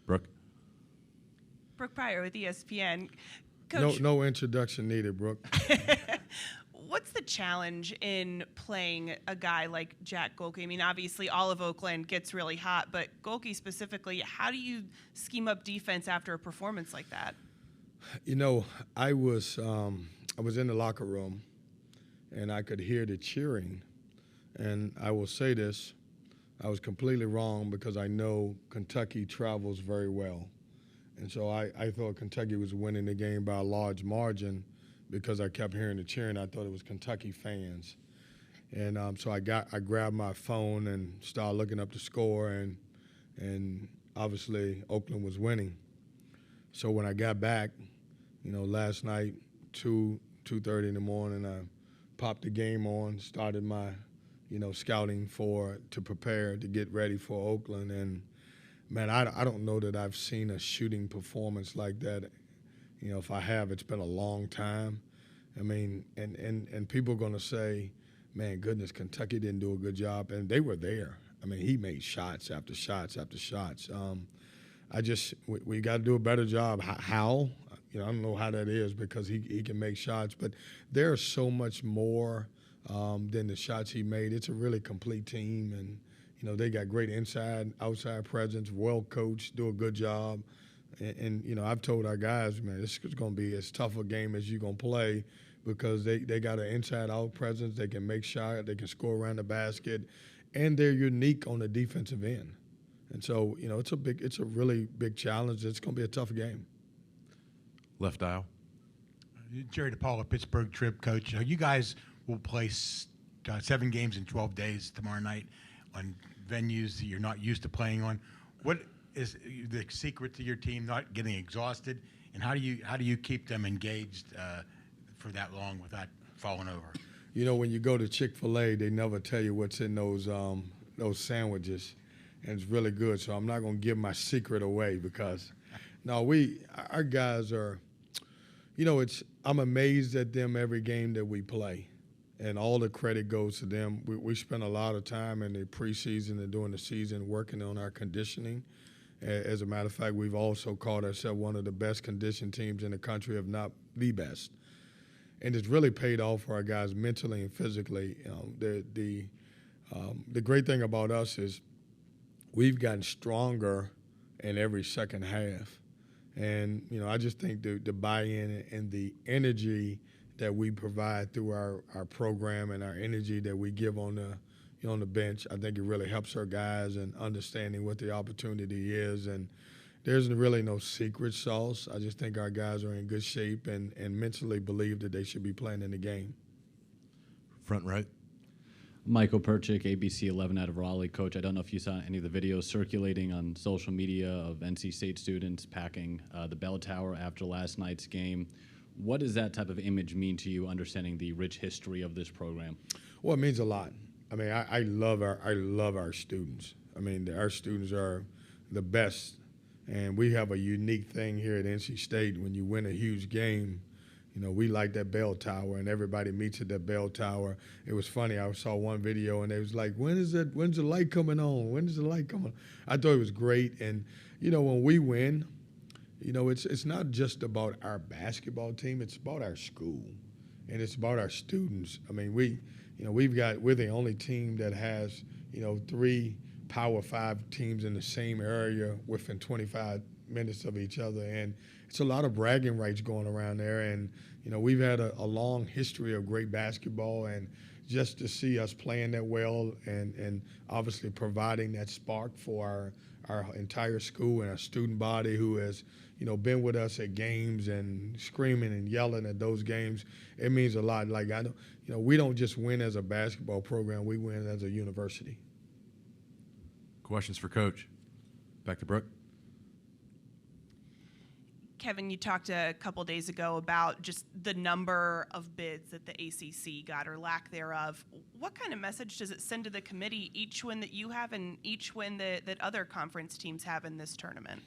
Brooke? Brooke Pryor with ESPN. Coach, No introduction needed, Brooke. what's the challenge in playing a guy like Jack Golke? I mean, obviously all of Oakland gets really hot, but Golke specifically, how do you scheme up defense after a performance like that? You know, I was in the locker room, and I could hear the cheering. And I will say this, I was completely wrong because I know Kentucky travels very well. And so I thought Kentucky was winning the game by a large margin because I kept hearing the cheering. I thought it was Kentucky fans. And so I grabbed my phone and started looking up the score, and obviously Oakland was winning. So when I got back, last night, 2:30 in the morning, I popped the game on, started my, scouting to prepare to get ready for Oakland. And, man, I don't know that I've seen a shooting performance like that. If I have, it's been a long time. I mean, and people are going to say, man, goodness, Kentucky didn't do a good job. And they were there. I mean, he made shots after shots after shots. We got to do a better job. How? I don't know how that is because he can make shots. But there's so much more than the shots he made. It's a really complete team. And, they got great inside, outside presence, well coached, do a good job. And I've told our guys, man, this is going to be as tough a game as you're going to play because they got an inside-out presence. They can make shots. They can score around the basket. And they're unique on the defensive end. And so, it's a really big challenge. It's going to be a tough game. Left aisle. Jerry DePaula, Pittsburgh trip coach. You guys will play 7 games in 12 days tomorrow night on venues that you're not used to playing on. What is the secret to your team not getting exhausted, and how do you keep them engaged for that long without falling over? When you go to Chick-fil-A, they never tell you what's in those sandwiches, and it's really good. So I'm not going to give my secret away because, our guys are, I'm amazed at them every game that we play, and all the credit goes to them. We spend a lot of time in the preseason and during the season working on our conditioning. As a matter of fact, we've also called ourselves one of the best conditioned teams in the country, if not the best. And it's really paid off for our guys mentally and physically. The great thing about us is we've gotten stronger in every second half. And, I just think the buy-in and the energy that we provide through our program and our energy that we give on the bench, I think it really helps our guys in understanding what the opportunity is. And there's really no secret sauce. I just think our guys are in good shape and mentally believe that they should be playing in the game. Front right. Michael Perchik, ABC 11 out of Raleigh. Coach, I don't know if you saw any of the videos circulating on social media of NC State students packing the bell tower after last night's game. What does that type of image mean to you, understanding the rich history of this program? Well, it means a lot. I mean, I love our students. I mean, our students are the best, and we have a unique thing here at NC State. When you win a huge game, we like that bell tower, and everybody meets at that bell tower. It was funny. I saw one video, and they was like, when's the light coming on? When is the light coming on? I thought it was great. And, when we win, it's not just about our basketball team. It's about our school, and it's about our students. I mean, we're the only team that has, 3 Power 5 teams in the same area within 25 minutes of each other. And it's a lot of bragging rights going around there. And, we've had a long history of great basketball, and just to see us playing that well and obviously providing that spark for our entire school and our student body who has, been with us at games and screaming and yelling at those games, it means a lot. Like, we don't just win as a basketball program, we win as a university. Questions for Coach. Back to Brooke. Kevin, you talked a couple days ago about just the number of bids that the ACC got or lack thereof. What kind of message does it send to the committee, each win that you have and each win that other conference teams have in this tournament?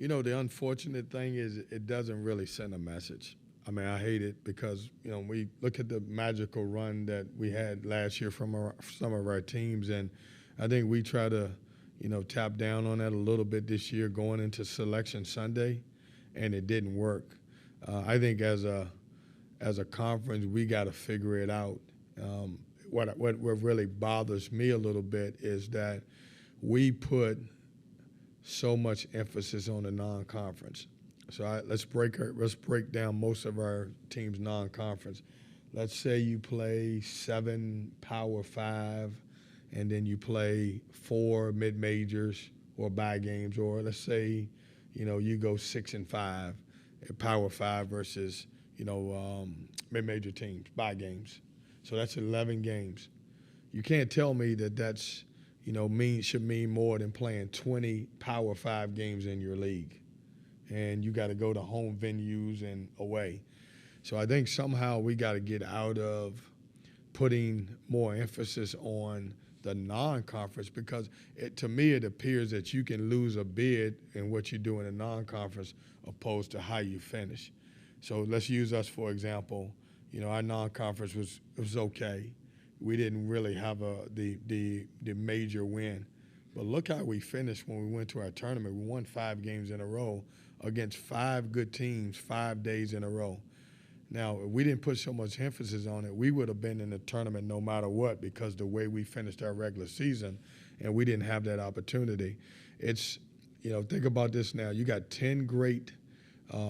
The unfortunate thing is it doesn't really send a message. I mean, I hate it because, we look at the magical run that we had last year from some of our teams, and I think we try to, tapped down on that a little bit this year going into Selection Sunday, and it didn't work. I think as a conference, we got to figure it out. What really bothers me a little bit is that we put so much emphasis on the non-conference. So let's break down most of our teams' non-conference. Let's say you play 7 Power 5, and then you play 4 mid-majors or bye games, or let's say, you go 6 and 5 at Power 5 versus, mid-major teams, bye games. So that's 11 games. You can't tell me that that's, should mean more than playing 20 Power 5 games in your league. And you got to go to home venues and away. So I think somehow we got to get out of putting more emphasis on the non-conference, because to me it appears that you can lose a bid in what you do in a non-conference opposed to how you finish. So let's use us for example. Our non-conference was okay. We didn't really have the major win. But look how we finished when we went to our tournament. We won 5 games in a row against 5 good teams 5 days in a row. Now, if we didn't put so much emphasis on it, we would have been in the tournament no matter what, because the way we finished our regular season, and we didn't have that opportunity. It's, think about this now. You got 10 great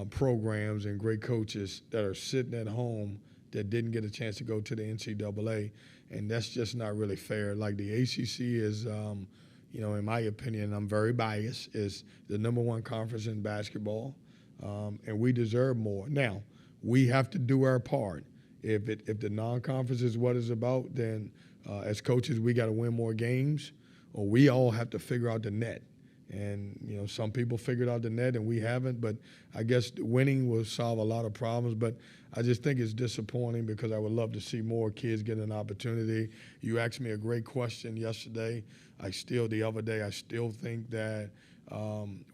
programs and great coaches that are sitting at home that didn't get a chance to go to the NCAA, and that's just not really fair. Like the ACC is, in my opinion, I'm very biased, is the #1 conference in basketball, and we deserve more. Now, we have to do our part. If the non-conference is what it's about, then as coaches we got to win more games, or we all have to figure out the net. And some people figured out the net and we haven't, but I guess winning will solve a lot of problems. But I just think it's disappointing, because I would love to see more kids get an opportunity. You asked me a great question yesterday. The other day, I still think that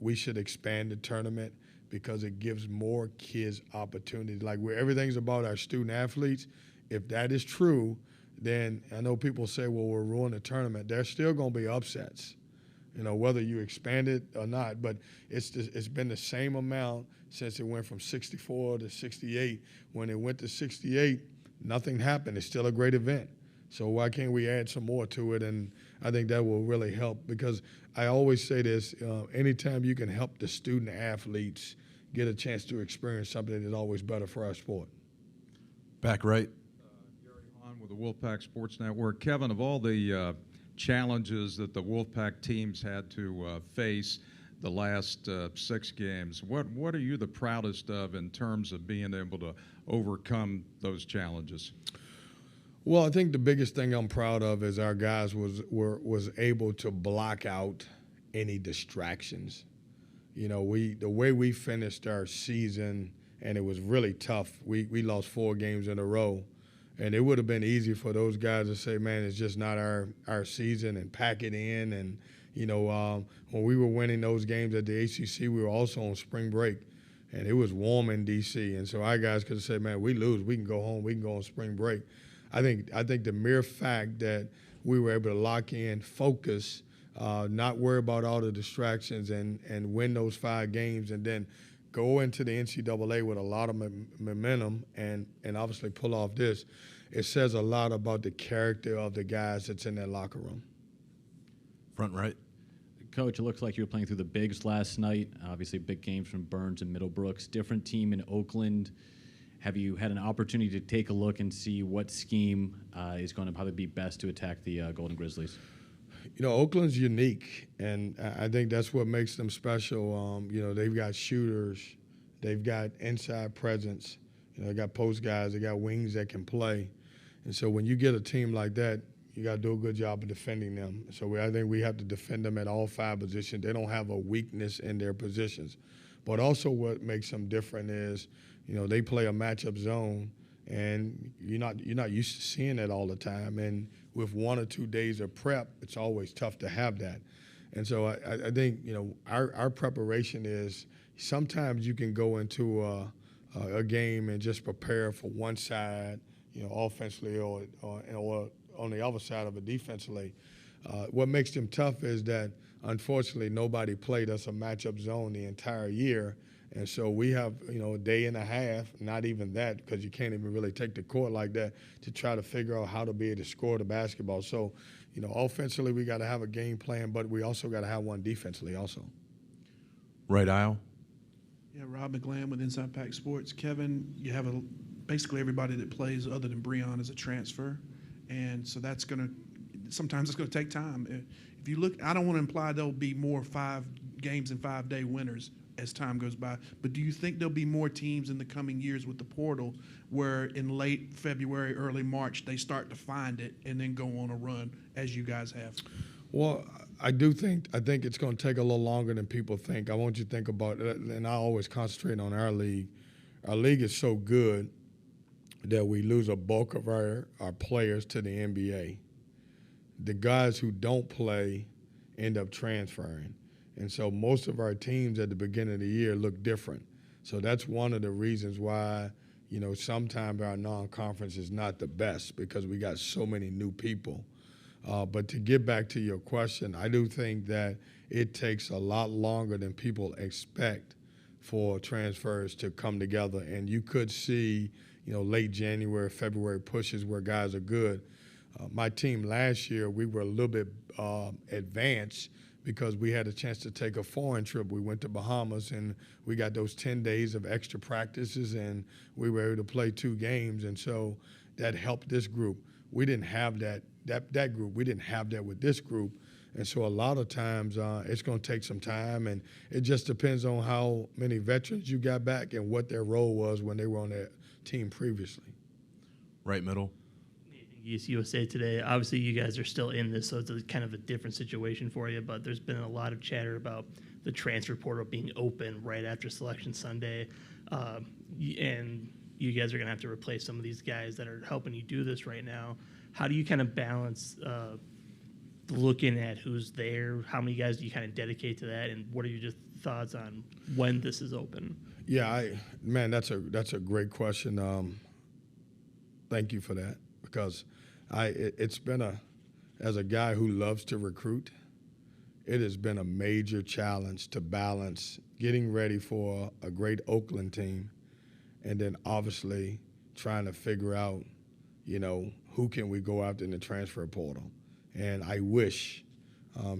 we should expand the tournament, because it gives more kids opportunities. Like everything's about our student athletes. If that is true, then I know people say, well, we'll ruin the tournament. There's still going to be upsets, whether you expand it or not. But it's been the same amount since it went from 64 to 68. When it went to 68, nothing happened. It's still a great event. So why can't we add some more to it? And I think that will really help, because I always say this, anytime you can help the student athletes get a chance to experience something, is always better for our sport. Back right. Gary Hahn with the Wolfpack Sports Network. Kevin, of all the challenges that the Wolfpack teams had to face the last 6 games, what are you the proudest of in terms of being able to overcome those challenges? Well, I think the biggest thing I'm proud of is our guys was able to block out any distractions. The way we finished our season, and it was really tough. We lost 4 games in a row, and it would have been easy for those guys to say, man, it's just not our season, and pack it in. And when we were winning those games at the ACC, we were also on spring break, and it was warm in D.C. And so our guys could have said, man, we lose, we can go home, we can go on spring break. I think the mere fact that we were able to lock in, focus, not worry about all the distractions, and win those 5 games, and then go into the NCAA with a lot of momentum and obviously pull off this, it says a lot about the character of the guys that's in that locker room. Front right. Coach, it looks like you were playing through the bigs last night. Obviously, big games from Burns and Middlebrooks. Different team in Oakland. Have you had an opportunity to take a look and see what scheme is going to probably be best to attack the Golden Grizzlies? Oakland's unique, and I think that's what makes them special. They've got shooters, they've got inside presence, they got post guys, they got wings that can play. And so when you get a team like that, you got to do a good job of defending them. So I think we have to defend them at all 5 positions. They don't have a weakness in their positions. But also what makes them different is, they play a matchup zone, and you're not used to seeing that all the time. And with 1 or 2 days of prep, it's always tough to have that. And so I think our preparation is, sometimes you can go into a game and just prepare for one side, offensively or on the other side of it defensively. What makes them tough is that unfortunately, nobody played us a matchup zone the entire year. And so we have, a day and a half, not even that, because you can't even really take the court like that, to try to figure out how to be able to score the basketball. So, offensively, we got to have a game plan, but we also got to have one defensively also. Right aisle. Yeah, Rob McGlan with Inside Pack Sports. Kevin, you have basically everybody that plays other than Breon is a transfer, and so sometimes it's going to take time. If you look, I don't want to imply there'll be more 5 games and 5-day winners as time goes by, but do you think there'll be more teams in the coming years with the portal where in late February, early March, they start to find it and then go on a run as you guys have? Well, I think it's going to take a little longer than people think. I want you to think about it, and I always concentrate on our league. Our league is so good that we lose a bulk of our players to the NBA. The guys who don't play end up transferring. And so most of our teams at the beginning of the year look different. So that's one of the reasons why, sometimes our non-conference is not the best, because we got so many new people. But to get back to your question, I do think that it takes a lot longer than people expect for transfers to come together. And you could see, late January, February pushes where guys are good. My team last year, we were a little bit advanced because we had a chance to take a foreign trip. We went to Bahamas, and we got those 10 days of extra practices, and we were able to play 2 games. And so that helped this group. We didn't have that group. We didn't have that with this group. And so a lot of times it's going to take some time, and it just depends on how many veterans you got back and what their role was when they were on that team previously. Right middle. USA Today. Obviously, you guys are still in this, so it's kind of a different situation for you, but there's been a lot of chatter about the transfer portal being open right after Selection Sunday, and you guys are going to have to replace some of these guys that are helping you do this right now. How do you kind of balance looking at who's there, how many guys do you kind of dedicate to that, and what are your just thoughts on when this is open? Yeah, that's a great question. Thank you for that, because it's been as a guy who loves to recruit, it has been a major challenge to balance getting ready for a great Oakland team and then obviously trying to figure out, who can we go after in the transfer portal. And I wish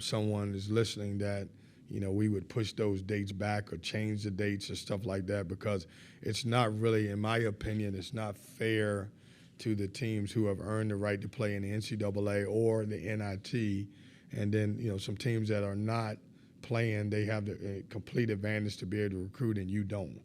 someone is listening that, we would push those dates back or change the dates and stuff like that, because it's not really, in my opinion, it's not fair to the teams who have earned the right to play in the NCAA or the NIT. And then, some teams that are not playing, they have the complete advantage to be able to recruit, and you don't.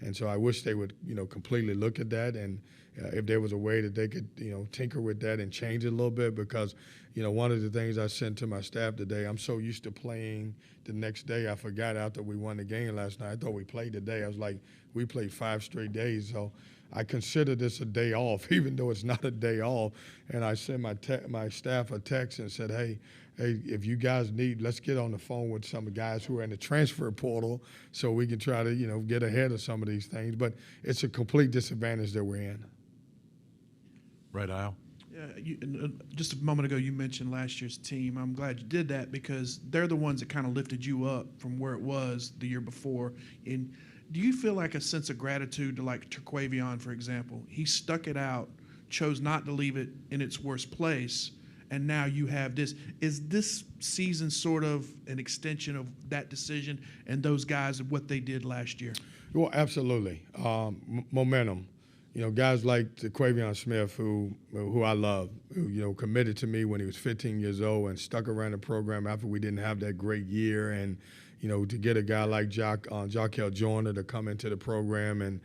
And so I wish they would, completely look at that, and if there was a way that they could, tinker with that and change it a little bit, because, one of the things I sent to my staff today, I'm so used to playing the next day, I forgot after we won the game last night. I thought we played today. I was like, we played 5 straight days, so I consider this a day off, even though it's not a day off. And I sent my staff a text and said, hey, if you guys need, let's get on the phone with some guys who are in the transfer portal so we can try to, get ahead of some of these things. But it's a complete disadvantage that we're in. Right aisle. Yeah, just a moment ago, you mentioned last year's team. I'm glad you did that, because they're the ones that kind of lifted you up from where it was the year before. And do you feel like a sense of gratitude to, like, Terquavion, for example? He stuck it out, chose not to leave it in its worst place, and now you have this. Is this season sort of an extension of that decision and those guys and what they did last year? Well, absolutely. Momentum. Guys like Terquavion Smith, who I love, who, committed to me when he was 15 years old and stuck around the program after we didn't have that great year. And, to get a guy like Jacquel Joyner to come into the program. And,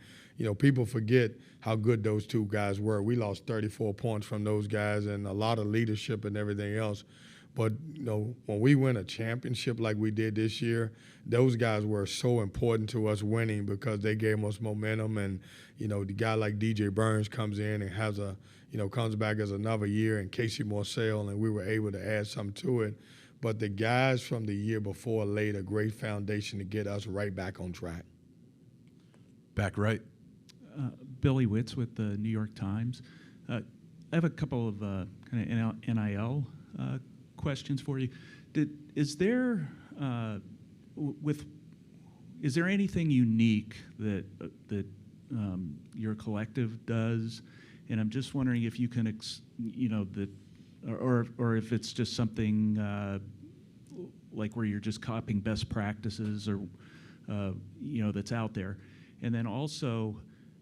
people forget how good those 2 guys were. We lost 34 points from those guys and a lot of leadership and everything else. But, when we win a championship like we did this year, those guys were so important to us winning, because they gave us momentum. And, the guy like DJ Burns comes in and has comes back as another year, and Casey Morsell, and we were able to add something to it. But the guys from the year before laid a great foundation to get us right back on track. Back right. Billy Witz with the New York Times. I have a couple of kind of NIL questions for you. Is there is there anything unique that your collective does? And I'm just wondering if you can, or if it's just something like where you're just copying best practices, or that's out there. And then also,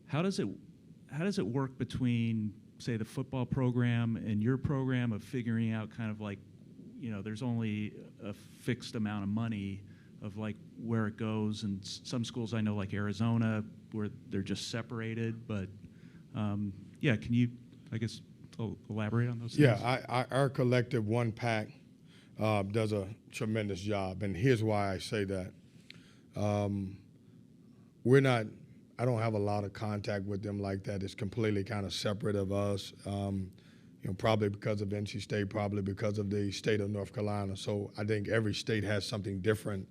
how does it work between, say, the football program and your program of figuring out kind of like, there's only a fixed amount of money of like where it goes, and some schools I know, like Arizona, where they're just separated. But yeah, can you, I guess, elaborate on those things? Yeah, our collective Wolfpack does a tremendous job, and here's why I say that. I don't have a lot of contact with them like that. It's completely kind of separate of us. Probably because of NC State, probably because of the state of North Carolina. So I think every state has something different.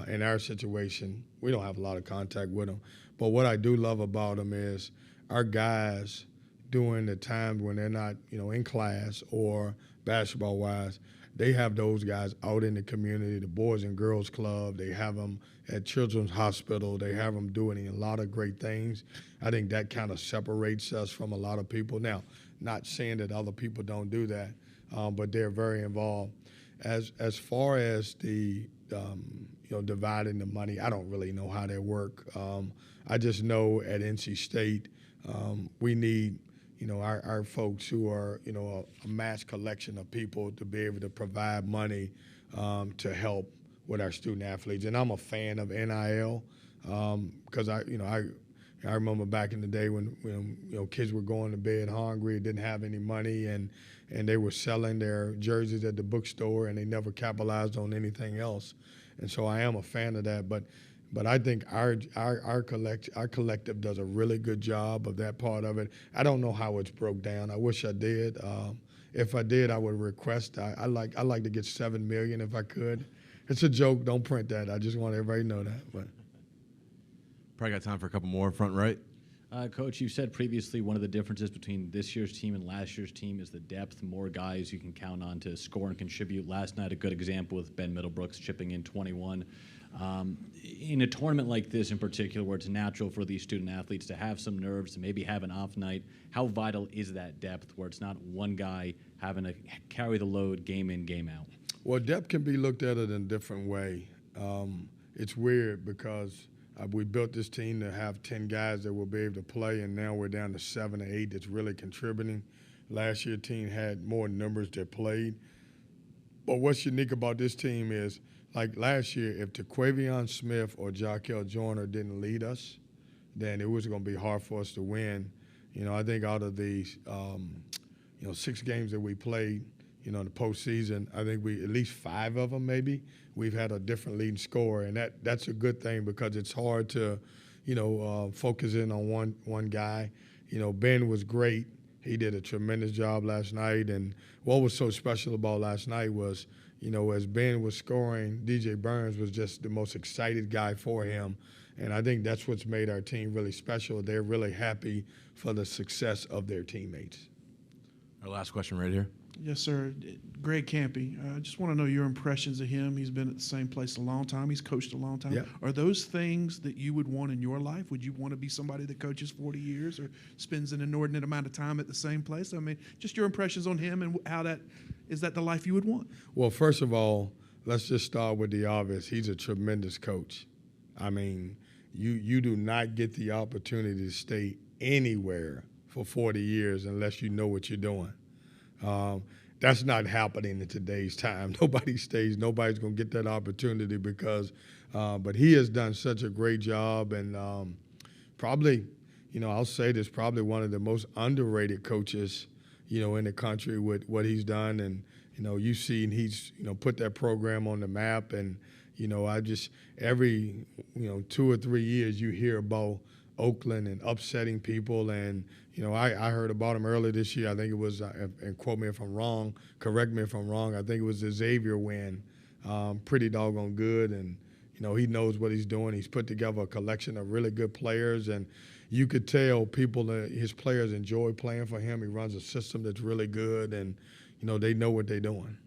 In our situation, we don't have a lot of contact with them. But what I do love about them is our guys, during the times when they're not, in class or basketball-wise, they have those guys out in the community, the Boys and Girls Club. They have them at Children's Hospital. They have them doing a lot of great things. I think that kind of separates us from a lot of people. Now, not saying that other people don't do that, but they're very involved. As far as the dividing the money, I don't really know how that work. I just know at NC State we need our folks who are a mass collection of people to be able to provide money to help with our student athletes. And I'm a fan of NIL because I remember back in the day when kids were going to bed hungry, didn't have any money, and they were selling their jerseys at the bookstore, and they never capitalized on anything else. And so I am a fan of that. But I think our collective does a really good job of that part of it. I don't know how it's broke down. I wish I did. If I did, I would request. I like to get $7 million if I could. It's a joke. Don't print that. I just want everybody to know that. But Probably got time for a couple more. Front right. Coach, you said previously one of the differences between this year's team and last year's team is the depth. More guys you can count on to score and contribute. Last night, a good example with Ben Middlebrooks chipping in 21. In a tournament like this in particular, where it's natural for these student athletes to have some nerves, to maybe have an off night, how vital is that depth where it's not one guy having to carry the load game in, game out? Well, depth can be looked at in a different way. It's weird because we built this team to have 10 guys that will be able to play, and now we're down to 7 or 8 that's really contributing. Last year, the team had more numbers that played. But what's unique about this team is, like last year, if TaQuavion Smith or Jarkel Joyner didn't lead us, then it was going to be hard for us to win. I think out of the 6 games that we played, in the postseason, I think at least 5 of them maybe, we've had a different leading scorer, and that's a good thing because it's hard to, focus in on one guy. Ben was great. He did a tremendous job last night, and what was so special about last night was, as Ben was scoring, DJ Burns was just the most excited guy for him, and I think that's what's made our team really special. They're really happy for the success of their teammates. Our last question right here. Yes, sir. Greg Campy, I just want to know your impressions of him. He's been at the same place a long time. He's coached a long time. Yep. Are those things that you would want in your life? Would you want to be somebody that coaches 40 years or spends an inordinate amount of time at the same place? I mean, just your impressions on him and how is that the life you would want? Well, first of all, let's just start with the obvious. He's a tremendous coach. I mean, you do not get the opportunity to stay anywhere for 40 years unless you know what you're doing. That's not happening in today's time. Nobody stays. Nobody's going to get that opportunity because but he has done such a great job, and probably, I'll say this, probably one of the most underrated coaches, in the country with what he's done. And, you've seen he's, put that program on the map. And, I just every, 2 or 3 years you hear about Oakland and upsetting people. And, I heard about him earlier this year. I think it was, and quote me if I'm wrong, correct me if I'm wrong, I think it was the Xavier win. Pretty doggone good. And, he knows what he's doing. He's put together a collection of really good players. And you could tell his players enjoy playing for him. He runs a system that's really good. And, they know what they're doing.